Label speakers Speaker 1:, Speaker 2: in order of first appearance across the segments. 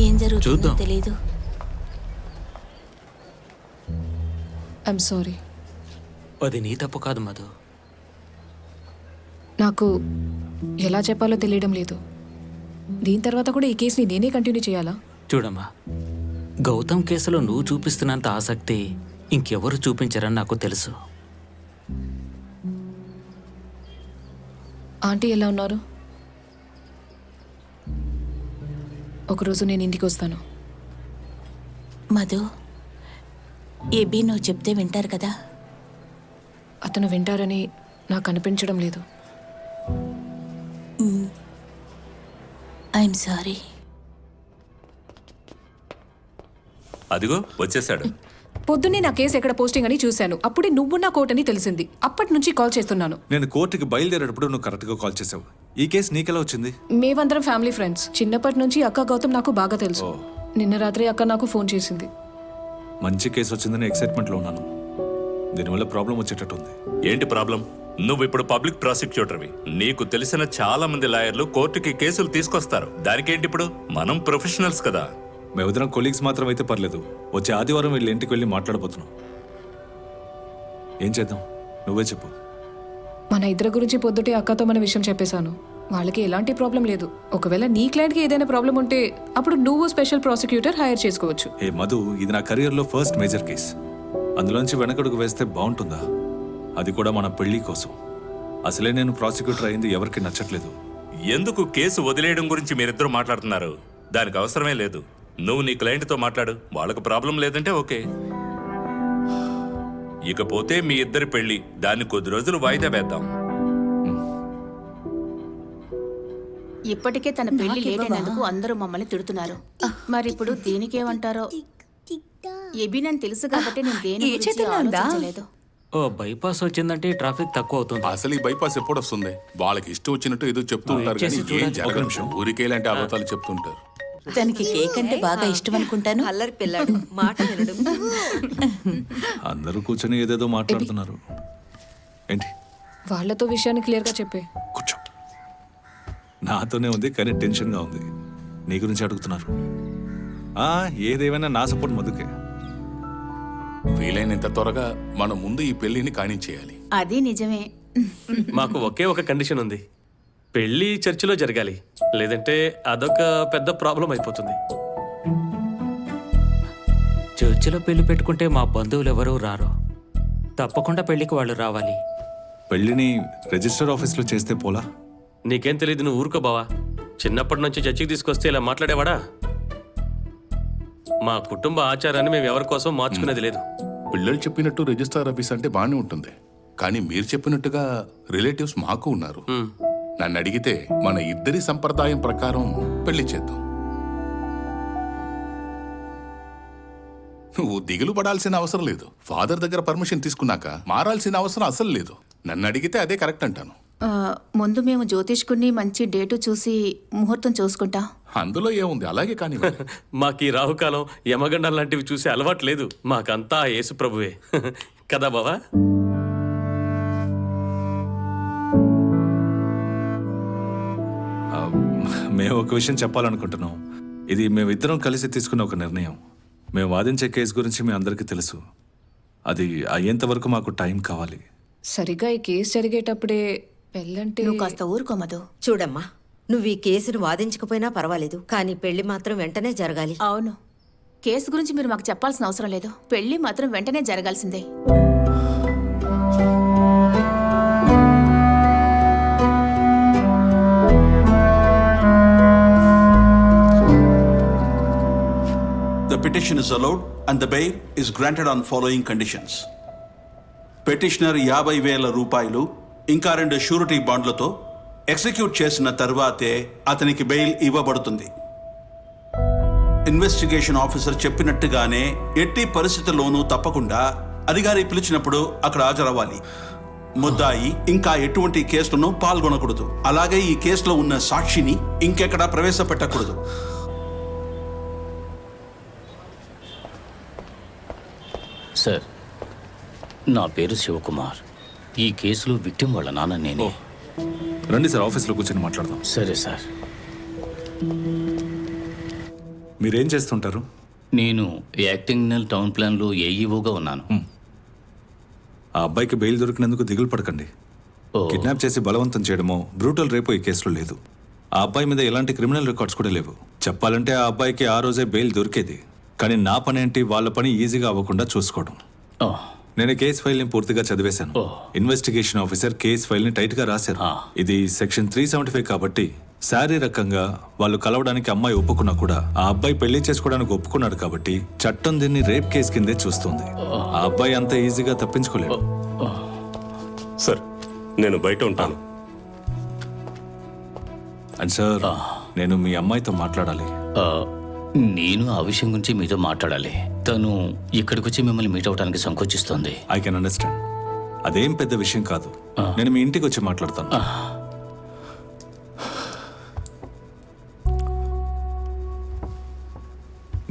Speaker 1: ఏం జరుగుతుందో తెలీదు.
Speaker 2: I'm sorry.
Speaker 3: అది నీ తప్పు కాదు మధు.
Speaker 2: నాకు ఎలా చెప్పాలో తెలియడం లేదు. దీని తర్వాత కూడా ఈ కేసుని నేనే కంటిన్యూ చేయాలా?
Speaker 3: చూడమ్మా, గౌతమ్ కేసులో నువ్వు చూపిస్తున్నంత ఆసక్తి ఇంకెవరు చూపించరని నాకు తెలుసు.
Speaker 2: ఆంటీ ఎలా ఉన్నారు? ఒకరోజు నేను ఇంటికి వస్తాను.
Speaker 1: మధు, ఏబీ నువ్వు చెప్తే వింటారు కదా?
Speaker 2: అతను వింటారని నాకు అనిపించడం లేదు.
Speaker 1: I'm sorry.
Speaker 4: అదిగో వచ్చేసాడు.
Speaker 2: పొద్దున్నే నా కేసు ఎక్కడ పోస్టింగ్ అని చూశాను. అప్పుడే నువ్వు నా కోర్ట్ అని తెలిసింది. అప్పటి నుంచి కాల్ చేస్తున్నాను.
Speaker 5: నేను కోర్టుకి బయలుదేరేటప్పుడు నువ్వు కరెక్ట్గా కాల్ చేసావు. ఈ కేసు నీకెలా వచ్చింది?
Speaker 2: మేమందరం ఫ్యామిలీ ఫ్రెండ్స్. చిన్నప్పటి నుంచి అక్క గౌతమ్ నాకు బాగా తెలుసు. నిన్న రాత్రి అక్క నాకు ఫోన్ చేసింది.
Speaker 5: మంచి కేసు వచ్చిందని ఎక్సైట్మెంట్లో ఉన్నాను. దీనివల్ల ప్రాబ్లం వచ్చేటట్టుంది.
Speaker 4: ఏంటి ప్రాబ్లం? నువ్వు ఇప్పుడు పబ్లిక్ ప్రాసిక్యూటర్వి. నీకు తెలిసిన చాలా మంది లాయర్లు కోర్టుకి కేసులు తీసుకొస్తారు. దానికేంటి ఇప్పుడు? మనం ప్రొఫెషనల్స్ కదా.
Speaker 5: మేమిద్దరం కొలీగ్స్ మాత్రం అయితే పర్లేదు. వచ్చే ఆదివారం వీళ్ళ ఇంటికి వెళ్ళి మాట్లాడబోతున్నాం. ఏం చేద్దాం నువ్వే చెప్పు.
Speaker 2: మన ఇద్దరి గురించి పొద్దుటే అక్కతో మన విషయం చెప్పేశాను. వాళ్ళకి ఎలాంటి ప్రాబ్లం లేదు. ఒకవేళ నీ క్లయింట్కి ఏదైనా ప్రాబ్లం ఉంటే అప్పుడు నువ్వు స్పెషల్ ప్రాసిక్యూటర్ హైర్ చేసుకోవచ్చు.
Speaker 5: ఏ మధు, ఇది నా కెరియర్లో ఫస్ట్ మేజర్ కేస్. అందులోంచి వెనకడుగు వేస్తే బాగుంటుందా? అది కూడా మన పెళ్లి కోసం. అసలే నేను ప్రాసిక్యూటర్ అయింది ఎవరికి నచ్చట్లేదు.
Speaker 4: ఎందుకు కేసు వదిలేయడం గురించి మీరిద్దరూ మాట్లాడుతున్నారు? దానికి అవసరమే లేదు. నువ్వు నీ క్లయింట్తో మాట్లాడు. వాళ్ళకు ప్రాబ్లం లేదంటే ఓకే. ఇకపోతే మీ ఇద్దరి పెళ్లి, దాన్ని కొద్ది రోజులు వాయిదా వేద్దాం.
Speaker 1: ఇప్పటికే తన పెళ్లి లేట్ అయినందుకు అందరూ మమ్మల్ని తిడుతున్నారు. మరి ఇప్పుడు దీనికేమంటారో? ఏబీ నన్ను తెలుసు కాబట్టి నేను దేని గురించి ఆలోచించలేదు.
Speaker 3: ఓ బైపాస్ వచ్చిందంటే ట్రాఫిక్ తక్కువ అవుతుంది.
Speaker 6: అసలు ఈ బైపాస్ ఎప్పుడు వస్తుంది? వాళ్ళకి ఇష్టం వచ్చినట్టు ఏదో చెప్తూ ఉంటారు కానీ ఏం జరగదు. ఊరికే ఇలాంటి అబద్ధాలు చెప్తుంటారు.
Speaker 1: తనకి కేక్ అంటే బాగా ఇష్టం అనుకుంటాను.
Speaker 7: అల్లరి పిల్లాడు, మాట వినడం.
Speaker 5: అందరూ కూర్చొని ఏదేదో మాట్లాడుతున్నారు. ఏంటి?
Speaker 2: వాళ్ళతో విషయాన్ని క్లియర్గా చెప్పే.
Speaker 5: కూర్చో. నాతోనే ఉంది కానీ టెన్షన్గా ఉంది. నీ గురించి అడుగుతున్నారు. ఏదేమైనా నా సపోర్ట్ మధుకే.
Speaker 6: వీలైనంత త్వరగా మనం ముందు ఈ పెళ్లిని కానించేయాలి.
Speaker 1: అది నిజమే.
Speaker 8: మాకు ఒకే ఒక కండిషన్ ఉంది. పెళ్లి చర్చిలో జరగాలి, లేదంటే అదొక పెద్ద ప్రాబ్లం అయిపోతుంది.
Speaker 3: చర్చిలో పెళ్లి పెట్టుకుంటే మా బంధువులు ఎవరూ రారు. తప్పకుండా పెళ్లికి వాళ్ళు రావాలి.
Speaker 5: పెళ్లిని రిజిస్టర్ ఆఫీస్లో చేస్తే పోలా?
Speaker 8: నీకేం తెలియదు, నువ్వు ఊరుకో బావా. చిన్నప్పటి నుంచి చర్చికి తీసుకొస్తే ఇలా మాట్లాడేవాడా? మా కుటుంబ ఆచారాన్ని మేము ఎవరి కోసం మార్చుకునేది లేదు.
Speaker 6: పిల్లలు చెప్పినట్టు రిజిస్టర్ ఆఫీస్ అంటే బాగానే ఉంటుంది, కానీ మీరు చెప్పినట్టుగా రిలేటివ్స్ మాకు ఉన్నారు. నన్ను అడిగితే మన ఇద్దరి సంప్రదాయం ప్రకారం పెళ్లి చేద్దాం. నువ్వు దిగులు పడాల్సిన అవసరం లేదు. ఫాదర్ దగ్గర పర్మిషన్ తీసుకున్నాక మారాల్సిన అవసరం అసలు లేదు. నన్ను అడిగితే అదే కరెక్ట్ అంటాను.
Speaker 1: ముందు మేము జ్యోతిష్కుని మంచి డేటు చూసి ముహూర్తం చూసుకుంటాం.
Speaker 6: అందులో ఏముంది, అలాగే కానీ.
Speaker 8: మాకు ఈ రాహుకాలం, యమగండం లాంటివి చూసే అలవాటు లేదు. మాకంతా యేసు ప్రభువే కదా బావా.
Speaker 5: మేము ఒక విషయం చెప్పాలనుకుంటున్నాం. ఇది మేమిద్దరం కలిసి తీసుకున్న ఒక నిర్ణయం. మేము వాదించే కేసు గురించి మీ అందరికీ తెలుసు. అది అయ్యేంత వరకు మాకు టైం కావాలి.
Speaker 2: సరిగ్గా ఈ కేసు జరిగేటప్పుడే పెళ్ళంటే
Speaker 1: నువ్వు కాస్త ఊరుకోమదు.
Speaker 7: చూడమ్మా, నువ్వు ఈ కేసును వాదించకపోయినా పర్వాలేదు, కానీ పెళ్లి మాత్రం వెంటనే జరగాలి.
Speaker 1: అవును, కేసు గురించి మీరు మాకు చెప్పాల్సిన అవసరం లేదు. పెళ్లి మాత్రం వెంటనే జరగాల్సిందే.
Speaker 9: The petition is allowed and the bail is granted on following conditions. Petitioner 50,000 రూపాయలు ఇంకా 2 షూరిటీ బాండ్లతో ఎగ్జిక్యూట్ చేసిన తర్వాతే అతనికి బెయిల్ ఇవ్వబడుతుంది. ఇన్వెస్టిగేషన్ ఆఫీసర్ చెప్పినట్టుగానే ఎట్టి పరిస్థితుల్లోనూ తప్పకుండా అధికారి పిలిచినప్పుడు అక్కడ హాజరవ్వాలి. ముద్దాయి ఇంకా ఎటువంటి కేసులను పాల్గొనకూడదు. అలాగే ఈ కేసులో ఉన్న సాక్షిని ఇంకెక్కడా ప్రవేశపెట్టకూడదు.
Speaker 10: సార్, నా పేరు శివకుమార్. ఈ కేసులో విక్టిమ్ వాళ్ళ నాన్న నేనే.
Speaker 5: రండి సార్, ఆఫీస్లో కూర్చొని మాట్లాడదాం.
Speaker 10: సరే సార్.
Speaker 5: మీరేం చేస్తుంటారు?
Speaker 10: నేను యాక్టింగ్నల్ టౌన్ ప్లాన్లో ఏఈఓగా ఉన్నాను.
Speaker 5: ఆ అబ్బాయికి బెయిల్ దొరికినందుకు దిగులు పడకండి.
Speaker 10: ఓ.
Speaker 5: కిడ్నాప్ చేసి బలవంతం చేయడమో బ్రూటల్ రేపో ఈ కేసులో లేదు. ఆ అబ్బాయి మీద ఎలాంటి క్రిమినల్ రికార్డ్స్ కూడా లేవు. చెప్పాలంటే ఆ అబ్బాయికి ఆ రోజే బెయిల్ దొరికేది. కానీ నా పని ఏంటి, వాళ్ళ పని ఈజీగా అవ్వకుండా చూసుకోవడం.
Speaker 10: ఓ,
Speaker 5: నేను కేస్ ఫైల్ ని పూర్తిగా చదివేశాను.
Speaker 10: ఓ.
Speaker 5: ఇన్వెస్టిగేషన్ ఆఫీసర్ కేస్ ఫైల్ ని టైట్ గా రాశారు.
Speaker 10: ఆ.
Speaker 5: ఇది సెక్షన్ 375 కాబట్టి శారీరకంగా వాళ్ళు కలవడానికి అమ్మాయి ఒప్పుకున్నా కూడా ఆ అబ్బాయి పెళ్లి చేసుకోవడానికి ఒప్పుకున్నాడు కాబట్టి చట్టం దీన్ని రేప్ కేసు కిందే చూస్తుంది. ఆ అబ్బాయి అంత ఈజీగా తప్పించుకోలేడు.
Speaker 11: సార్ నేను బయట ఉంటాను.
Speaker 5: అండ్ సార్, నేను మీ అమ్మాయితో మాట్లాడాలి.
Speaker 10: ఆ, నేను ఆ విషయం గురించి మీతో మాట్లాడాలి. తను ఇక్కడికి వచ్చి మిమ్మల్ని మీట్ అవడానికి సంకోచిస్తోంది.
Speaker 5: I can understand. అదేం పెద్ద విషయం కాదు. నేను మీ ఇంటికి వచ్చి మాట్లాడతాను.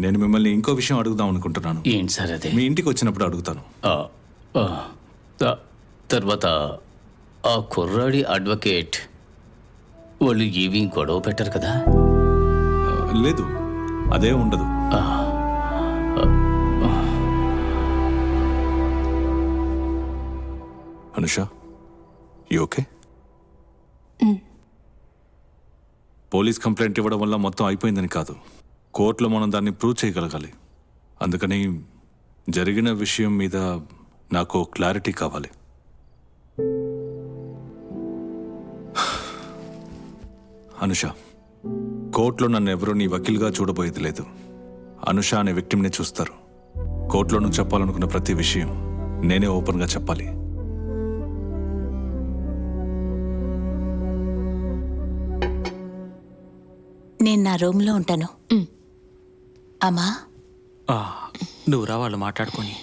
Speaker 5: నేను మిమ్మల్ని ఇంకో విషయం అడుగుదాం అనుకుంటున్నాను.
Speaker 10: ఏంటి సార్ అదే?
Speaker 5: మీ ఇంటికి వచ్చినప్పుడు అడుగుతాను.
Speaker 10: ఆ, ఆ, తర్వాత ఆ కుర్రాడి అడ్వకేట్ వాళ్ళు ఏమీ గొడవ పెట్టరు కదా?
Speaker 5: లేదు, అదే ఉండదు. Anusha, you okay? Police complaint ఇవ్వడం వల్ల మొత్తం అయిపోయిందని కాదు. కోర్టులో మనం దాన్ని ప్రూవ్ చేయగలగాలి. అందుకని జరిగిన విషయం మీద నాకు క్లారిటీ కావాలి. అనుష, కోర్టులో నన్ను ఎవరూ నీ వకీల్గా చూడబోయేది లేదు. అనుష అనే విక్టిమ్ని చూస్తారు. కోర్టులో నువ్వు చెప్పాలనుకున్న ప్రతి విషయం నేనే ఓపెన్గా చెప్పాలి.
Speaker 1: నేను నా రూమ్లో ఉంటాను. అమ్మా,
Speaker 3: నువ్వు రా, వాళ్ళు మాట్లాడుకొని.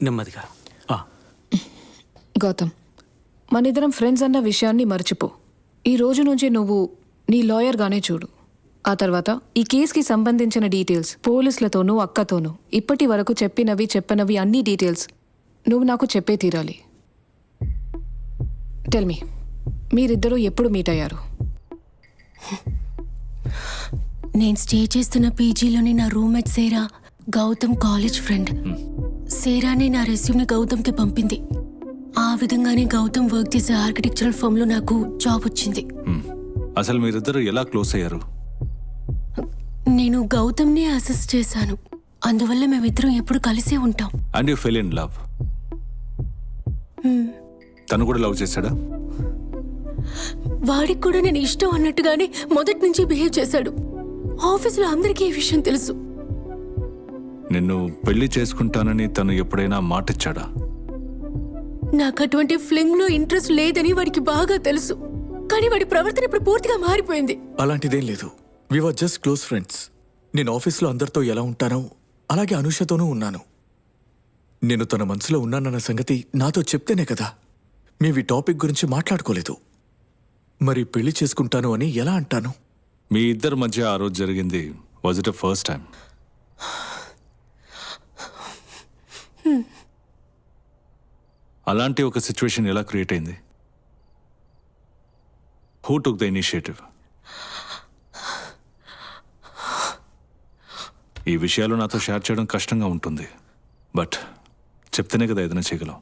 Speaker 3: నెమ్మదిగా.
Speaker 2: గౌతమ్, మనిద్దరం ఫ్రెండ్స్ అన్న విషయాన్ని మర్చిపో. ఈ రోజు నుంచి నువ్వు నీ లాయర్గానే చూడు. ఆ తర్వాత ఈ కేసుకి సంబంధించిన డీటెయిల్స్ పోలీసులతోనూ అక్కతోనూ ఇప్పటి వరకు చెప్పనవి అన్ని డీటెయిల్స్ నువ్వు నాకు చెప్పే తీరాలి. టెల్ మీ, మీరిద్దరూ ఎప్పుడు మీట్ అయ్యారు?
Speaker 12: నేను స్టే చేస్తున్న పీజీలోని నా రూమ్మేట్ సేరా, గౌతమ్ కాలేజ్ ఫ్రెండ్. సేరానే నా రెస్యూమ్ని గౌతమ్కి పంపింది. ఆ విధంగానే గౌతమ్ వర్క్ చేసే ఆర్కిటెక్చరల్ ఫర్మ్లో నాకు జాబ్ వచ్చింది.
Speaker 5: అసలు మీరిద్దరు ఎలా క్లోజ్ అయ్యారు?
Speaker 12: నేను గౌతమ్నే అసిస్ట్ చేశాను. అందువల్ల మేమిద్దరం ఎప్పుడు కలిసే ఉంటాం.
Speaker 5: And you fell in love. తను కూడా లవ్ చేశాడా?
Speaker 12: వాడికి కూడా నేను ఇష్టం అన్నట్టుగానే మొదటి నుంచి బిహేవ్ చేశాడు. ఆఫీసులో అందరికీ ఈ విషయం తెలుసు.
Speaker 5: నిన్ను పెళ్లి చేసుకుంటానని తను ఎప్పుడైనా మాటిచ్చాడా?
Speaker 12: నాకు అటువంటి ఫ్లింగ్ లో ఇంట్రెస్ట్ లేదని వాడికి బాగా తెలుసు. కానీ వాడి ప్రవర్తన ఇప్పుడు పూర్తిగా మారిపోయింది.
Speaker 13: అలాంటిదేం లేదు. వి వర్ జస్ట్ క్లోజ్ ఫ్రెండ్స్. నేను ఆఫీస్లో అందరితో ఎలా ఉంటానో అలాగే అనుషతోనూ ఉన్నాను. నేను తన మనసులో ఉన్నానన్న సంగతి నాతో చెప్తేనే కదా మేవి టాపిక్ గురించి మాట్లాడుకోలేదు. మరి పెళ్లి చేసుకుంటాను అని ఎలా అంటాను?
Speaker 5: మీ ఇద్దరి మధ్య ఆ రోజు జరిగింది వాజ్ ఇట్ ఫస్ట్ టైం? అలాంటి ఒక సిచ్యువేషన్ ఎలా క్రియేట్ అయింది? Who took the initiative? ఈ విషయాలు నాతో షేర్ చేయడం కష్టంగా ఉంటుంది, బట్ చెప్తేనే కదా ఏదైనా చేయగలం.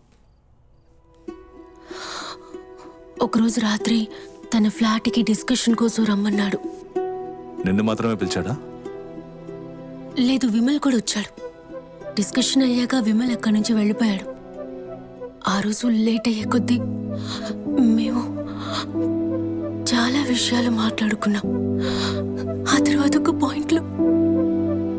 Speaker 12: ఒకరోజు రాత్రి తన ఫ్లాట్కి డిస్కషన్ కోసం రమ్మన్నాడు.
Speaker 5: నిన్ను మాత్రమే పిలిచాడా?
Speaker 12: లేదు, విమల్ కూడా వచ్చాడు. డిస్కషన్ అయ్యాక విమల్ అక్కడి నుంచి వెళ్ళిపోయాడు. ఆ రోజు లేట్ అయ్యే కొద్దీ మేము చాలా విషయాలు మాట్లాడుకున్నాం. ఆ తర్వాత ఒక పాయింట్లో